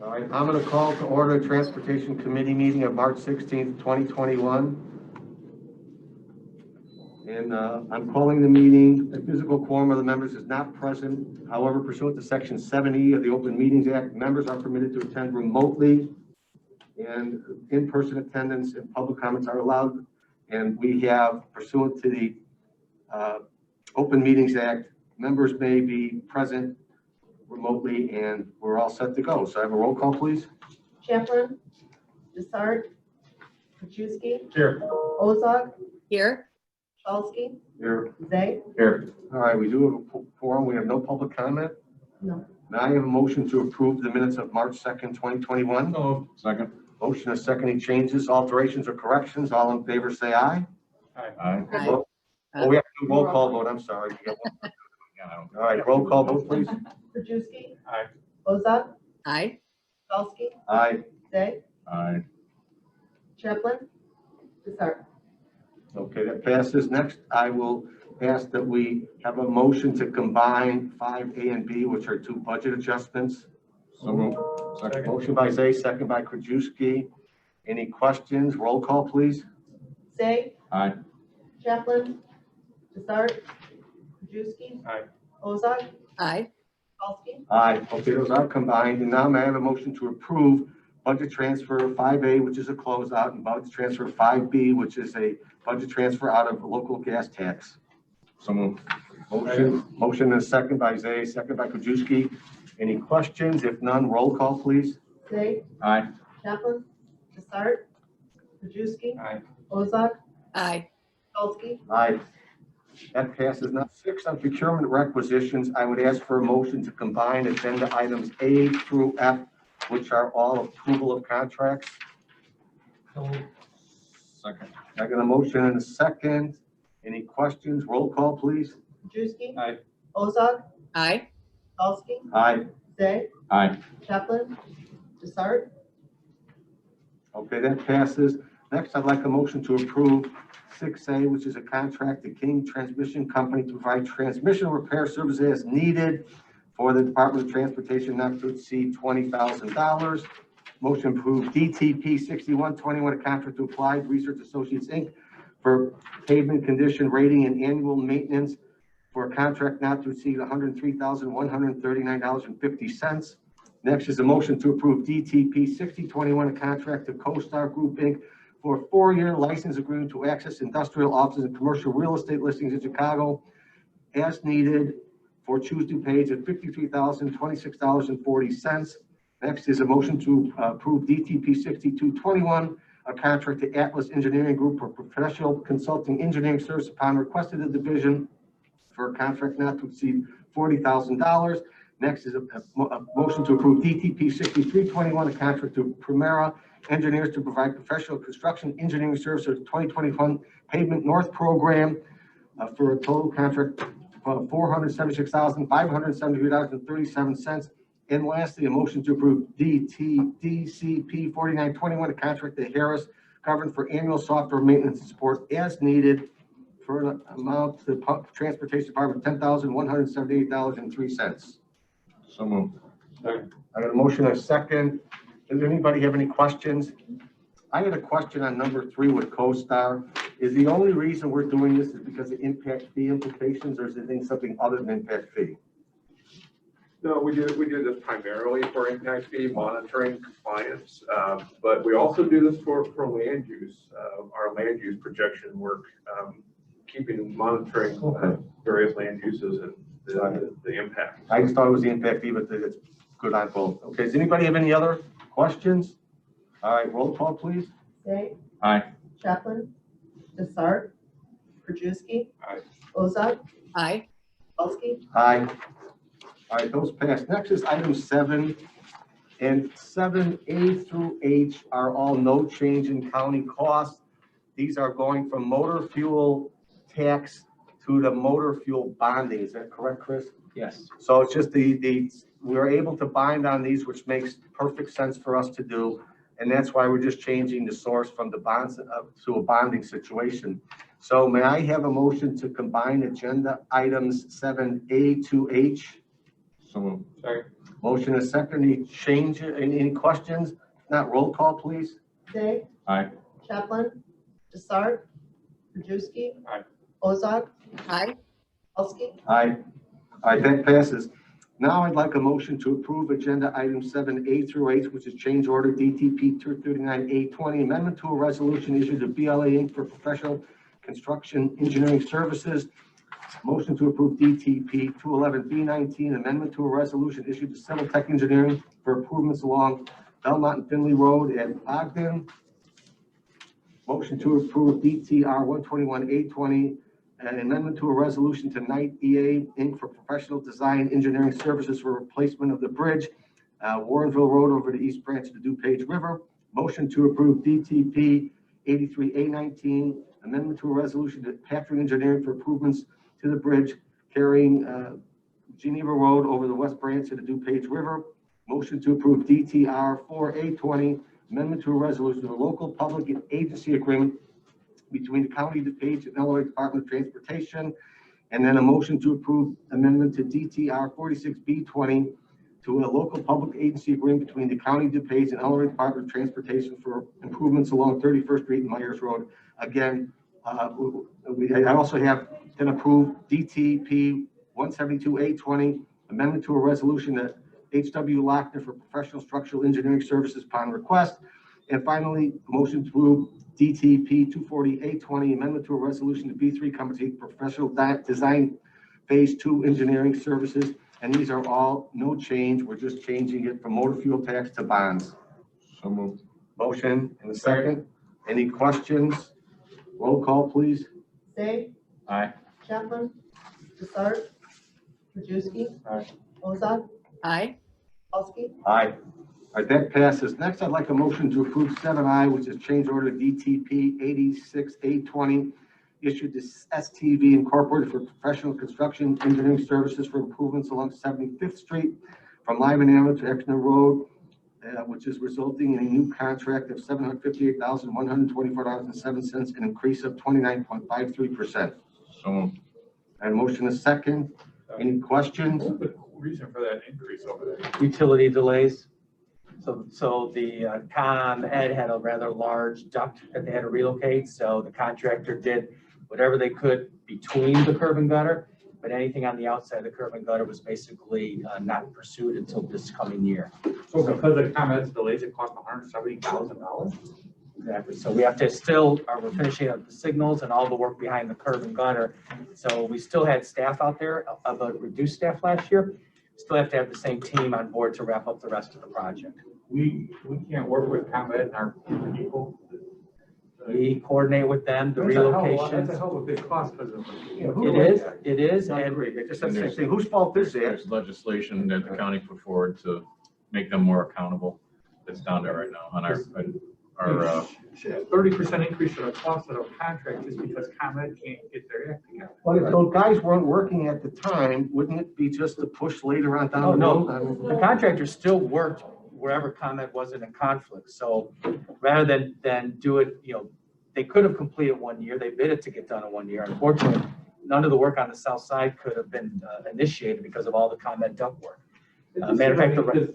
All right, I'm going to call to order the Transportation Committee meeting of March 16th, 2021. And I'm calling the meeting. The physical quorum of the members is not present. However, pursuant to Section 7E of the Open Meetings Act, members are permitted to attend remotely, and in-person attendance and public comments are allowed. And we have, pursuant to the Open Meetings Act, members may be present remotely, and we're all set to go. So I have a roll call, please. Chaplin, Desart, Krajewski, Here. Ozog, Here. Chalsky, Here. Zay. Here. All right, we do have a forum. We have no public comment. No. Now I have a motion to approve the minutes of March 2nd, 2021. So second. Motion is second. Any changes, alterations, or corrections? All in favor, say aye. Aye. Aye. Oh, we have to do roll call vote. I'm sorry. All right, roll call vote, please. Krajewski, Aye. Ozog, Aye. Chalsky, Aye. Zay. Aye. Chaplin, Desart. Okay, that passes. Next, I will ask that we have a motion to combine 5A and B, which are two budget adjustments. So moved. Second. Motion by Zay, second by Krajewski. Any questions? Roll call, please. Zay. Aye. Chaplin, Desart, Krajewski. Aye. Ozog, Aye. Chalsky, Aye. Okay, those are combined. And now may I have a motion to approve budget transfer 5A, which is a closeout, and budget transfer 5B, which is a budget transfer out of local gas tax. So moved. Motion and a second by Zay, second by Krajewski. Any questions? If none, roll call, please. Zay. Aye. Chaplin, Desart, Krajewski, Aye. Ozog, Aye. Chalsky, Aye. That passes. Now, 6 on procurement requisitions, I would ask for a motion to combine agenda items A through F, which are all approval of contracts. Second. I got a motion and a second. Any questions? Roll call, please. Krajewski. Aye. Ozog, Aye. Chalsky, Aye. Zay. Aye. Chaplin, Desart. Okay, that passes. Next, I'd like a motion to approve 6A, which is a contract to King Transmission Company to provide transmission repair services as needed for the Department of Transportation, not to exceed $20,000. Motion approved DTP 6121, a contract to Applied Research Associates, Inc. for pavement condition rating and annual maintenance for a contract not to exceed $103,139.50. Next is a motion to approve DTP 6021, a contract to CoStar Group, Inc. for a 4-year license agreement to access industrial offices and commercial real estate listings in Chicago as needed for Choose DuPage at $53,026.40. Next is a motion to approve DTP 6221, a contract to Atlas Engineering Group for professional consulting engineering service upon request of the division for a contract not to exceed $40,000. Next is a motion to approve DTP 6321, a contract to Primera Engineers to provide professional construction engineering services 2021 Pavement North Program for a total contract of $476,573.37. And lastly, a motion to approve DCP 4921, a contract to Harris Government for annual software maintenance and support as needed for an amount to the Transportation Department $10,178.03. So moved. I got a motion and a second. Does anybody have any questions? I had a question on number 3 with CoStar. Is the only reason we're doing this is because of impact fee implications, or is it something other than impact fee? No, we do this primarily for impact fee monitoring compliance, but we also do this for land use, our land use projection work, keeping monitoring various land uses and the impact. I just thought it was the impact fee, but it's good on both. Okay, does anybody have any other questions? All right, roll call, please. Zay. Aye. Chaplin, Desart, Krajewski. Aye. Ozog, Aye. Chalsky, Aye. All right, those passed. Next is item 7, and 7A through H are all no change in county costs. These are going from motor fuel tax to the motor fuel bonding. Is that correct, Chris? Yes. So it's just we're able to bind on these, which makes perfect sense for us to do. And that's why we're just changing the source from the bonds to a bonding situation. So may I have a motion to combine agenda items 7A to H? So moved. Second. Motion is second. Any change, any questions? If not, roll call, please. Day, Aye. Chaplin, Desart, Krajewski. Aye. Ozark, Aye. Olskey. Aye. Aye, that passes. Now I'd like a motion to approve agenda items 7A through 8, which is change order DTP 239A20, amendment to a resolution issued to BLA Inc. for professional construction engineering services. Motion to approve DTP 211B19, amendment to a resolution issued to Civil Tech Engineering for improvements along Belmont and Finley Road at Ogden. Motion to approve DTR 121A20, an amendment to a resolution to Knight EA Inc. for professional design engineering services for replacement of the bridge, Warrenville Road over the East Branch of the DuPage River. Motion to approve DTP 83A19, amendment to a resolution to Patrick Engineering for improvements to the bridge carrying Geneva Road over the West Branch of the DuPage River. Motion to approve DTR 4A20, amendment to a resolution to a local public agency agreement between the County of DuPage and Illinois Department of Transportation. And then a motion to approve amendment to DTR 46B20 to a local public agency agreement between the County of DuPage and Illinois Department of Transportation for improvements along 31st Street and Myers Road. Again, I also have an approved DTP 172A20, amendment to a resolution that H.W. Lochner for professional structural engineering services upon request. And finally, motion to approve DTP 240A20, amendment to a resolution to B3 Company professional design phase 2 engineering services. And these are all no change. We're just changing it from motor fuel tax to bonds. So moved. Motion and a second. Any questions? Roll call, please. Day, Aye. Chaplin, Desart, Krajewski. Aye. Ozark, Aye. Olskey. Aye. All right, that passes. Next, I'd like a motion to approve 7I, which is change order DTP 86A20, issued to STV Incorporated for professional construction engineering services for improvements along 75th Street from Lyman Avenue to Exner Road, which is resulting in a new contract of $758,124.07, an increase of 29.53%. So moved. And motion is second. Any questions? What's the reason for that increase over there? Utility delays. So the ComEd had a rather large duct that they had to relocate, so the contractor did whatever they could between the curb and gutter, but anything on the outside of the curb and gutter was basically not pursued until this coming year. So because of ComEd's delays, it cost $170,000? Exactly. So we have to still, we're finishing up the signals and all the work behind the curb and gutter. So we still had staff out there, but reduced staff last year. Still have to have the same team on board to wrap up the rest of the project. We can't work with ComEd and our people. We coordinate with them, the That's relocations. a hell of a big cost because of. It is, I and agree. They just have to say, whose fault is that? There's legislation that the county put forward to make them more accountable. That's down there right now on our 30% increase in the cost of a contract just because ComEd can't get their act together. Well, if those guys weren't working at the time, wouldn't it be just a push later on down the No, road? I mean, the contractor still worked wherever ComEd wasn't in conflict. So rather than do it, they could have completed 1 year. They bid it to get done in 1 year. Unfortunately, none of the work on the south side could have been initiated because of all the ComEd duct work. Matter of fact, I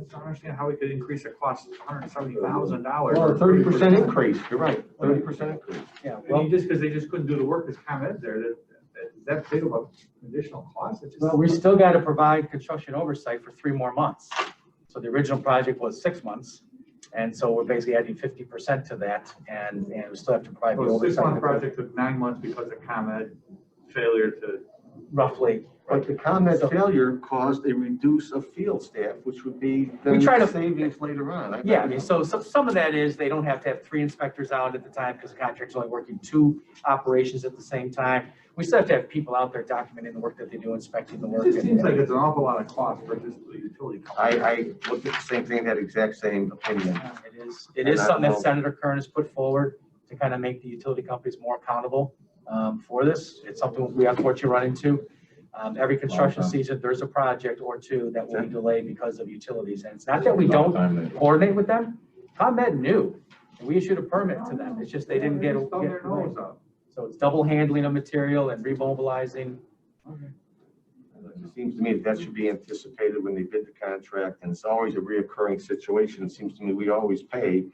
don't understand how we could increase the cost $170,000. Well, a 30% increase, you're right, 30% increase. Yeah, Well, just because they just couldn't do the work as ComEd's there, is that big of an additional cost? It's just- well, we still got to provide construction oversight for 3 more months. So the original project was 6 months. And so we're basically adding 50% to that, and we still have to provide the So a oversight. 6-month project took 9 months because of ComEd failure to. Roughly. But the ComEd failure caused a reduce of field staff, which would be We try to- savings later on. Yeah, I mean, so some of that is they don't have to have 3 inspectors out at the time because the contractor's only working 2 operations at the same time. We still have to have people out there documenting the work that they do, inspecting the work. It just seems like it's an awful lot of cost for just the utility company. I looked at the same thing, that exact same opinion. It is something that Senator Kern has put forward to kind of make the utility companies more accountable for this. It's something we unfortunately run into. Every construction season, there's a project or 2 that will be delayed because of utilities. And it's not that we don't coordinate with them. ComEd knew, and we issued a permit to them. It's just they didn't get Thumb their nose up. So it's double handling of material and remobilizing. It seems to me that should be anticipated when they bid the contract, and it's always a reoccurring situation. It seems to me we always pay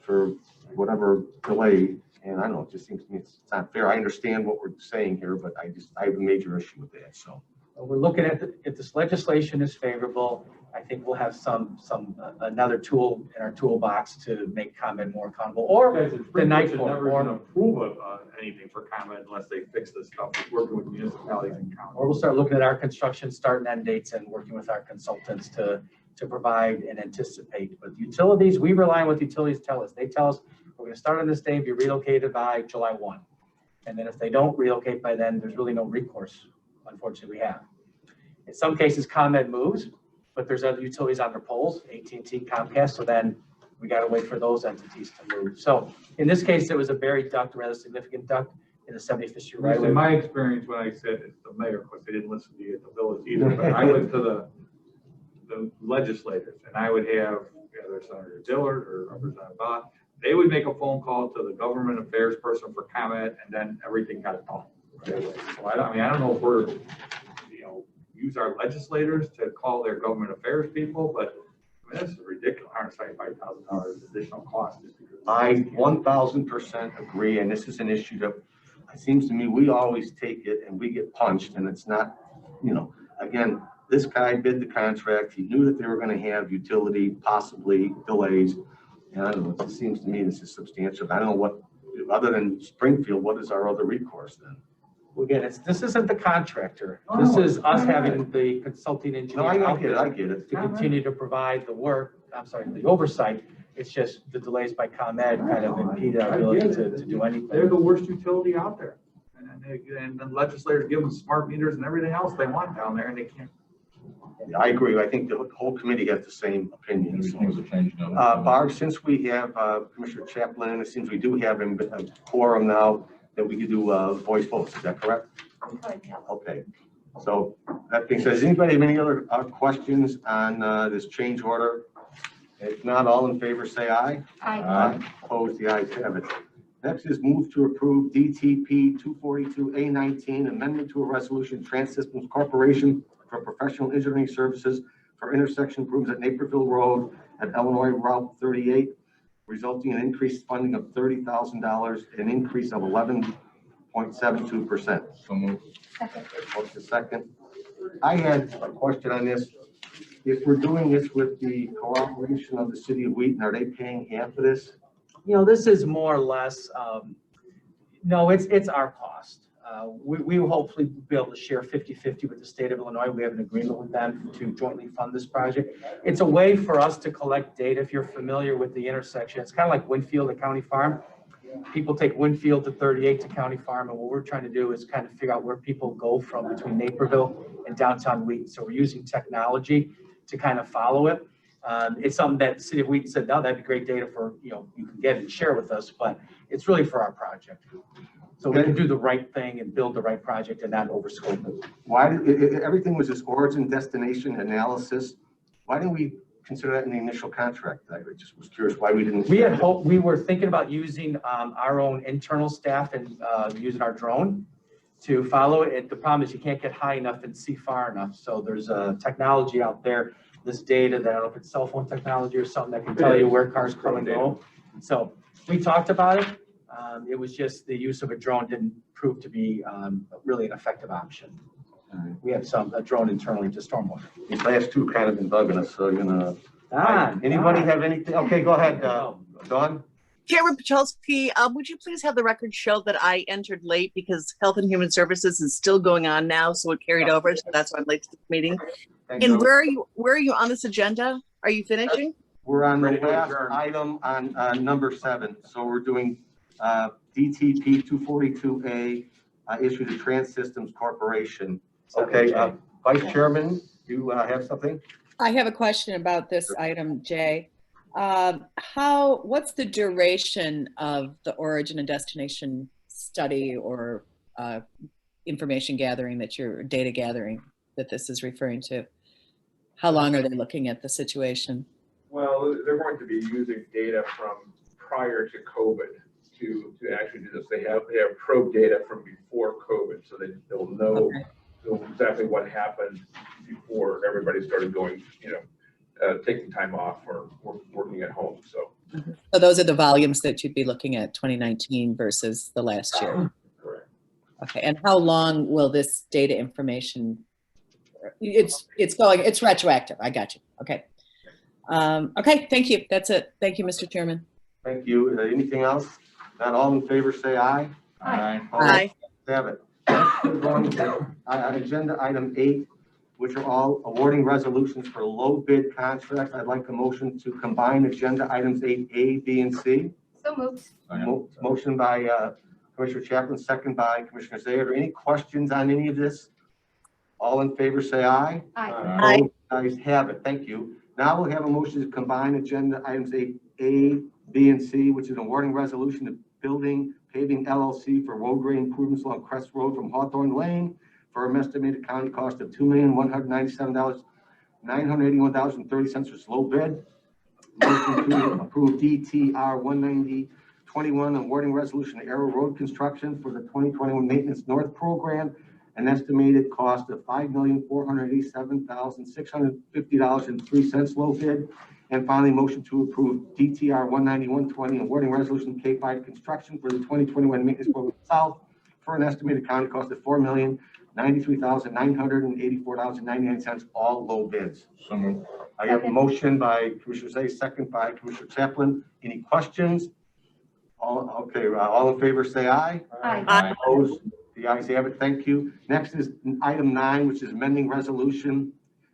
for whatever delay, and I don't know, it just seems to me it's not fair. I understand what we're saying here, but I have a major issue with that, so. We're looking at, if this legislation is favorable, I think we'll have another tool in our toolbox to make ComEd more accountable, or the night should court, never or gonna approve anything for ComEd unless they fix this stuff, working with municipalities and counties. we'll start looking at our construction start and end dates and working with our consultants to provide and anticipate. But utilities, we rely on what the utilities tell us. They tell us we're gonna start on this day and be relocated by July 1. And then if they don't relocate by then, there's really no recourse, unfortunately, we have. In some cases, ComEd moves, but there's other utilities on their poles, AT&T, Comcast, so then we gotta wait for those entities to move. So in this case, it was a buried duct, a rather significant duct in the 75th Street right In away. my experience, when I said it's the mayor, of course, they didn't listen to you at the village either, but I went to the legislators, and I would have either Senator Dillard or Representative Bott. They would make a phone call to the government affairs person for ComEd, and then everything got done right away. So I don't know if we're, use our legislators to call their government affairs people, but I mean, this is ridiculous, $175,000 additional cost. Just because I 1000% agree, and this is an issue that it seems to me we always take it and we get punched, and it's not, again, this guy bid the contract. He knew that they were going to have utility possibly delays, and I don't know. It seems to me this is substantial. I don't know what, other than Springfield, what is our other recourse then? Well, again, this isn't the contractor. No, This no, is us having the consulting engineer. No, I out get it. there I get it. to continue to provide the work, the oversight. It's just the delays by ComEd kind of impede our ability to do anything. They're the worst utility out there. And the legislators give them smart meters and everything else they want down there, and they can't. I agree. I think the whole committee has the same opinion. Everything's a change now. Barb, since we have Commissioner Chaplin, it seems we do have a quorum now that we could do voice votes. Is that correct? Okay. So that being said, does anybody have any other questions on this change order? If not, all in favor say aye. Aye. Opposed, the ayes have it. Next is move to approve DTP 242A19, amendment to a resolution, Trans Systems Corporation for professional engineering services for intersection improvements at Naperville Road at Illinois Route 38, resulting in increased funding of $30,000, an increase of 11.72%. So moved. Motion second. I had a question on this. If we're doing this with the cooperation of the city of Wheaton, are they paying half of this? This is more or less, no, it's our cost. We will hopefully be able to share 50-50 with the state of Illinois. We have an agreement with them to jointly fund this project. It's a way for us to collect data. If you're familiar with the intersection, it's kind of like Winfield at County Farm. People take Winfield to 38 to County Farm, and what we're trying to do is kind of figure out where people go from between Naperville and downtown Wheaton. So we're using technology to kind of follow it. It's something that the city of Wheaton said, no, that'd be great data for, you can get and share with us, but it's really for our project. So we can do the right thing and build the right project and not overscope it. Why everything was this origin destination analysis? Why didn't we consider that in the initial contract? I just was curious why we didn't. We had hoped, we were thinking about using our own internal staff and using our drone to follow it. The problem is you can't get high enough and see far enough. So there's a technology out there, this data that I don't know if it's cell phone technology or something that can tell you where cars come and go. So we talked about it. It was just the use of a drone didn't prove to be really an effective option. We have a drone internally to stormwater. These last two kind of been bugging us, so anybody have anything? Okay, go ahead, Dawn. Chairman Pachelski, would you please have the record show that I entered late because Health and Human Services is still going on now, so it carried over, so that's why I'm late to this meeting. And where are you on this agenda? Are you finishing? We're on the Ready to last adjourn. item on number 7. So we're doing DTP 242A issue to Trans Systems Corporation. Okay, Vice Chairman, you have something? I have a question about this item, Jay. What's the duration of the origin and destination study or information gathering data gathering that this is referring to? How long are they looking at the situation? Well, they're going to be using data from prior to COVID to actually do this. They have probe data from before COVID, so they'll know know exactly what happened before everybody started going, taking time off or working at home, so. So those are the volumes that you'd be looking at, 2019 versus the last year. Correct. Okay, and how long will this data information, it's retroactive, I got you, okay. Okay, thank you, that's it. Thank you, Mr. Chairman. Thank you. Anything else? Not all in favor, say aye. Aye. Aye. Have it. Next, we're going to agenda item 8, which are all awarding resolutions for low bid contracts. I'd like a motion to combine agenda items 8A, B, and C. So moved. Motion by Commissioner Chaplin, second by Commissioner Zay. Are there any questions on any of this? All in favor, say aye. Aye. Ayes have it. Thank you. Now we'll have a motion to combine agenda items 8A, B, and C, which is an awarding resolution to Building Paving LLC for road grade improvements along Crest Road from Hawthorne Lane for an estimated county cost of $2,197,981.30 for low bid. Motion to approve DTR 19021 awarding resolution to Arrow Road Construction for the 2021 Maintenance North Program, an estimated cost of $5,487,650.03 low bid. And finally, motion to approve DTR 19120 awarding resolution K5 Construction for the 2021 Maintenance Program South for an estimated county cost of $4,093,984.99, all low bids. So moved. I have a motion by Commissioner Zay, second by Commissioner Chaplin. Any questions? All in favor, say aye. Aye. Opposed? The ayes have it. Thank you. Next is item 9, which is amending resolution.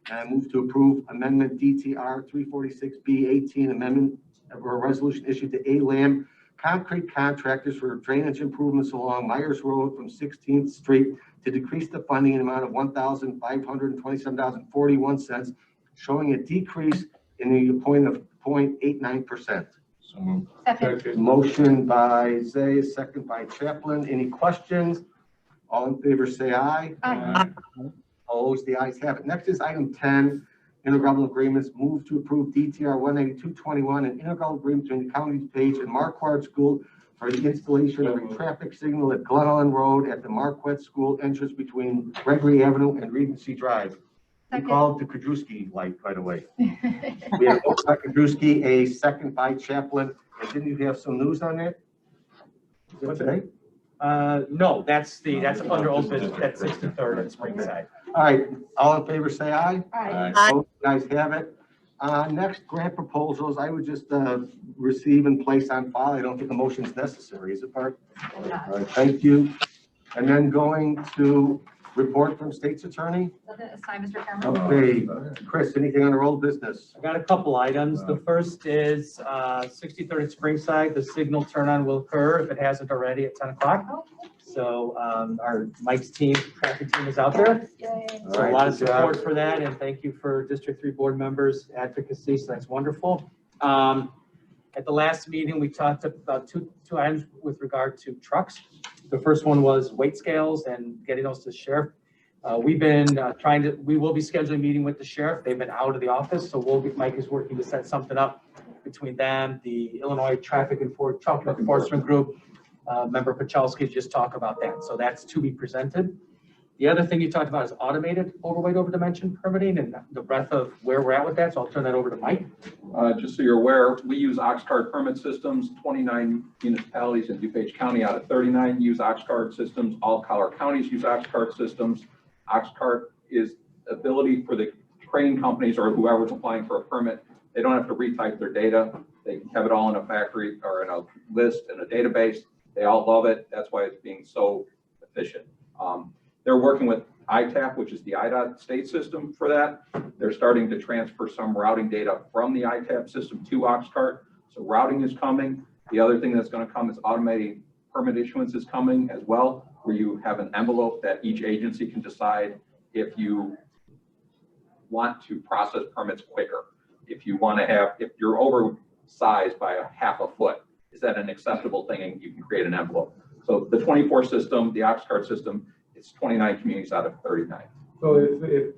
And I move to approve amendment DTR 346B18 amendment of a resolution issued to A-Lam Concrete Contractors for drainage improvements along Myers Road from 16th Street to decrease the funding in amount of $1,527.41, showing a decrease in the point of 0.89%. So moved. Second. Motion by Zay, second by Chaplin. Any questions? All in favor, say aye. Aye. Opposed? The ayes have it. Next is item 10, intergovernmental agreements. Move to approve DTR 19221, an intergovernmental agreement between the County DuPage and Marquardt School for the installation of a traffic signal at Glen Ellen Road at the Marquardt School entrance between Gregory Avenue and Regency Drive. We Second. called the Kudrowski light right away. We have a motion by Kudrowski, a second by Chaplin. And didn't you have some news on that? Is it today? No, that's under old business, that's 63rd and Springside. All right, all in favor, say aye. Aye. Aye. Both guys have it. Next, grant proposals, I would just receive and place on file. I don't think the motion is necessary, is it, Bart? All right, thank you. And then going to report from State's Attorney. It's time, Mr. Chairman. Okay, Chris, anything on the old business? I got a couple items. The first is 63rd at Springside. The signal turn on will occur if it hasn't already at 10 o'clock. So our Mike's team, traffic team is out there. Yay. So a lot of support for that, and thank you for District 3 board members' advocacy, so that's wonderful. At the last meeting, we talked about two items with regard to trucks. The first one was weight scales and getting those to the sheriff. We've been we will be scheduling a meeting with the sheriff. They've been out of the office, so Mike is working to set something up between them, the Illinois Traffic Enforcement Group, Member Pachalski, to just talk about that. So that's to be presented. The other thing you talked about is automated overweight overdimension permitting and the breadth of where we're at with that. So I'll turn that over to Mike. Just so you're aware, we use Oxcart permit systems. 29 municipalities in DuPage County out of 39 use Oxcart systems. All Collier counties use Oxcart systems. Oxcart is ability for the crane companies or whoever's applying for a permit. They don't have to retype their data. They can have it all in a factory or in a list in a database. They all love it. That's why it's being so efficient. They're working with ITAP, which is the IDOT state system for that. They're starting to transfer some routing data from the ITAP system to Oxcart. So routing is coming. The other thing that's going to come is automating permit issuance is coming as well, where you have an envelope that each agency can decide if you want to process permits quicker. If you want to have, if you're oversized by a half a foot, is that an acceptable thing? And you can create an envelope. So the 24 system, the Oxcart system, it's 29 communities out of 39. So if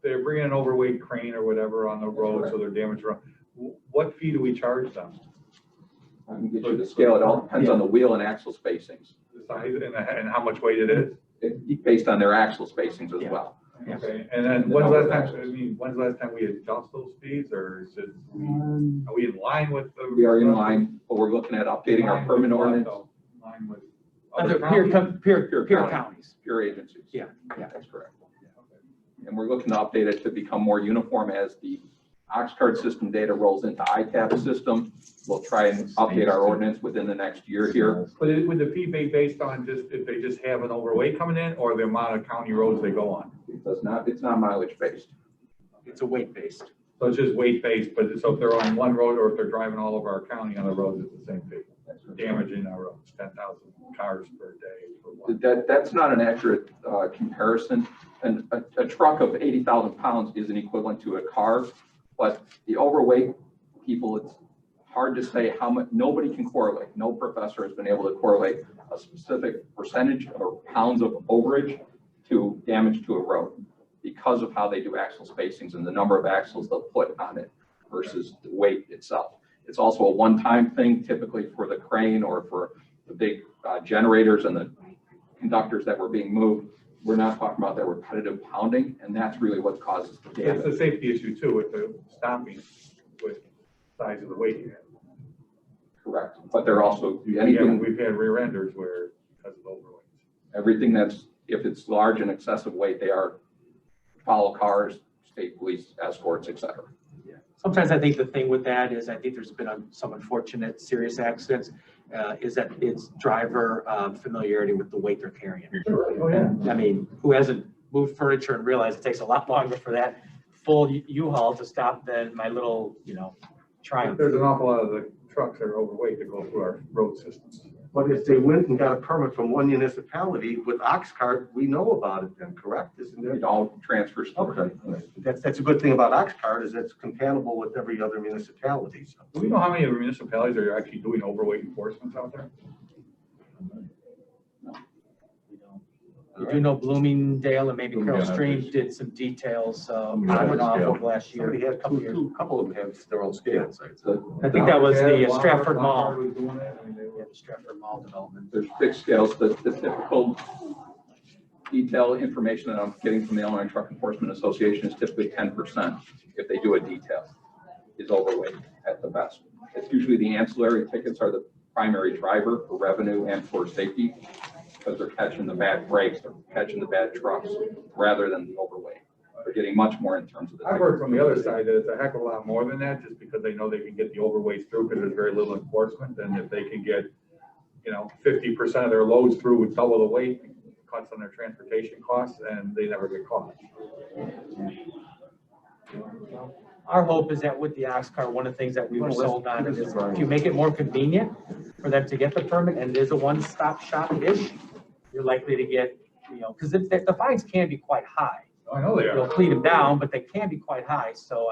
they're bringing an overweight crane or whatever on the road, so they're damaged around, what fee do we charge them? I can get you the scale. It all depends on the wheel and axle spacings. The size and how much weight it is? based on their actual spacings as Yeah. well. Okay, and then when's the last time, when's the last time we adjust those fees, or is it, are we in line with the? We are in line, but we're looking at updating our permit ordinance, Line with Other other counties? peer counties. pure agencies. Yeah. That's correct. And we're looking to update it to become more uniform as the Oxcart system data rolls into ITAB system. We'll try and update our ordinance within the next year here. But would the fee be based on just, if they just have an overweight coming in, or the amount of county roads they go on? It's not mileage based. It's a weight based. So it's just weight based, but so if they're on one road, or if they're driving all over our county on the roads, it's the same fee. Damaging our roads, 10,000 cars per day for one. That's not an accurate comparison. And a truck of 80,000 pounds isn't equivalent to a car, but the overweight people, it's hard to say how much, nobody can correlate. No professor has been able to correlate a specific percentage or pounds of overage to damage to a road because of how they do axle spacings and the number of axles they'll put on it versus the weight itself. It's also a one-time thing, typically for the crane or for the big generators and the conductors that were being moved. We're not talking about that repetitive pounding, and that's really what causes the damage. It's a safety issue too, with the stopping, with size of the weight you have. Correct, but they're also, We've anything, had rear enders where, because of overweight. everything that's, if it's large and excessive weight, they are follow cars, state police, escorts, et cetera. Sometimes I think the thing with that is, I think there's been some unfortunate serious accidents, is that it's driver familiarity with the weight they're carrying. Oh, yeah. I mean, who hasn't moved furniture and realized it takes a lot longer for that full U-Haul to stop than my little, Triumph. There's an awful lot of the trucks that are overweight that go through our road systems. But if they went and got a permit from one municipality with Oxcart, we know about it then, correct? Isn't It it? all transfers. Okay, that's a good thing about Oxcart, is it's compatible with every other municipality. So. Do we know how many of the municipalities are actually doing overweight enforcement out there? You do know Bloomingdale and maybe Carroll Bloomingdale Stream did some details on Yeah, and off yeah. of last year. Somebody has a couple of them have their own scales. I think that was the Stratford Mall. Lombard was doing that. I mean, they Yeah, were- the Stratford Mall development. There's fixed scales. The typical detail information that I'm getting from the Illinois Truck Enforcement Association is typically 10% if they do a detail is overweight at the best. It's usually the ancillary tickets are the primary driver for revenue and for safety because they're catching the bad brakes, they're catching the bad trucks rather than the overweight. They're getting much more in terms of the. I've heard from the other side that it's a heck of a lot more than that, just because they know they can get the overweights through because there's very little enforcement. And if they can get, 50% of their loads through with double the weight, it cuts on their transportation costs, and they never get caught. Our hope is that with the Oxcart, one of the things that we were sold on is if you make it more convenient for them to get the permit and it is a one-stop shop-ish, you're likely to get, because the fines can be quite high. I know they You'll are. clean them down, but they can be quite high. So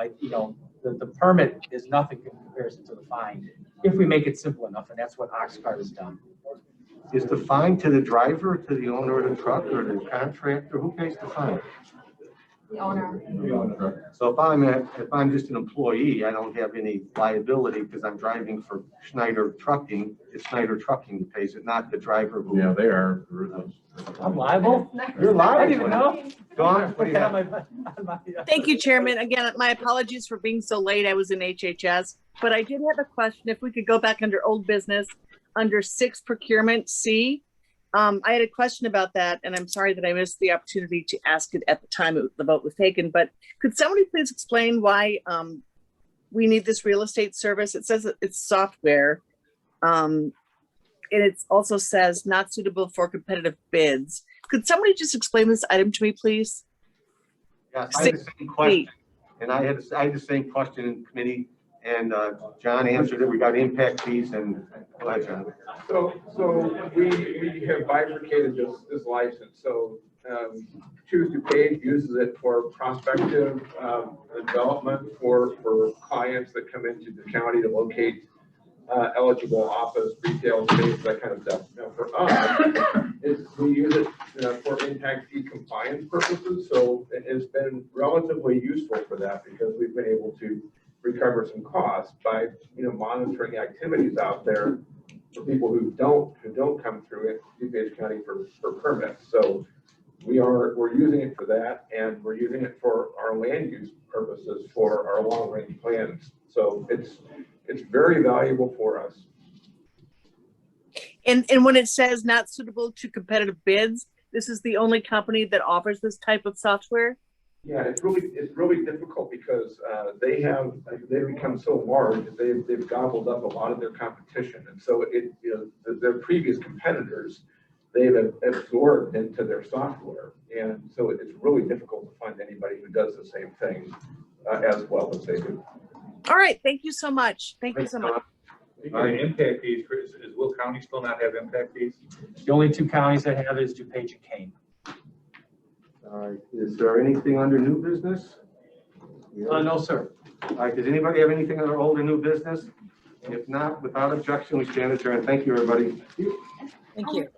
the permit is nothing in comparison to the fine if we make it simple enough, and that's what Oxcart has done. Is the fine to the driver, to the owner of the truck, or the contractor? Who pays the fine? The owner. So if I'm just an employee, I don't have any liability because I'm driving for Schneider Trucking. It's Schneider Trucking who pays it, not the driver who. Yeah, they are. I'm liable? You're I liable. didn't even know. Dawn, what do you have? On my- Thank you, Chairman. Again, my apologies for being so late. I was in HHS, but I did have a question. If we could go back under old business, under 6 procurement C. I had a question about that, and I'm sorry that I missed the opportunity to ask it at the time the vote was taken, but could somebody please explain why we need this real estate service? It says that it's software. And it also says not suitable for competitive bids. Could somebody just explain this item to me, please? Yes, I had the same question, and I had the same question in committee, and John answered it. We got impact fees, and go ahead, John. So we have bifurcated this license. So Choose DuPage uses it for prospective development for clients that come into the county to locate eligible office, retail space, that kind of stuff. Now for us, we use it for impact fee compliance purposes. So it's been relatively useful for that because we've been able to recover some costs by monitoring activities out there for people who don't come through it, DuPage County for permits. So we're using it for that, and we're using it for our land use purposes for our long range plans. So it's very valuable for us. And when it says not suitable to competitive bids, this is the only company that offers this type of software? Yeah, it's really difficult because they become so large that they've gobbled up a lot of their competition, and so their previous competitors they've absorbed into their software, and so it's really difficult to find anybody who does the same thing as well as they do. All right, thank you so much. Thank you so much. All right, impact fees, Chris, is Will County still not have impact fees? The only two counties that have it is DuPage and Kane. All right, is there anything under new business? No, sir. All right, does anybody have anything under old or new business? If not, without objection, we stand adjourned. Thank you, everybody. Thank you.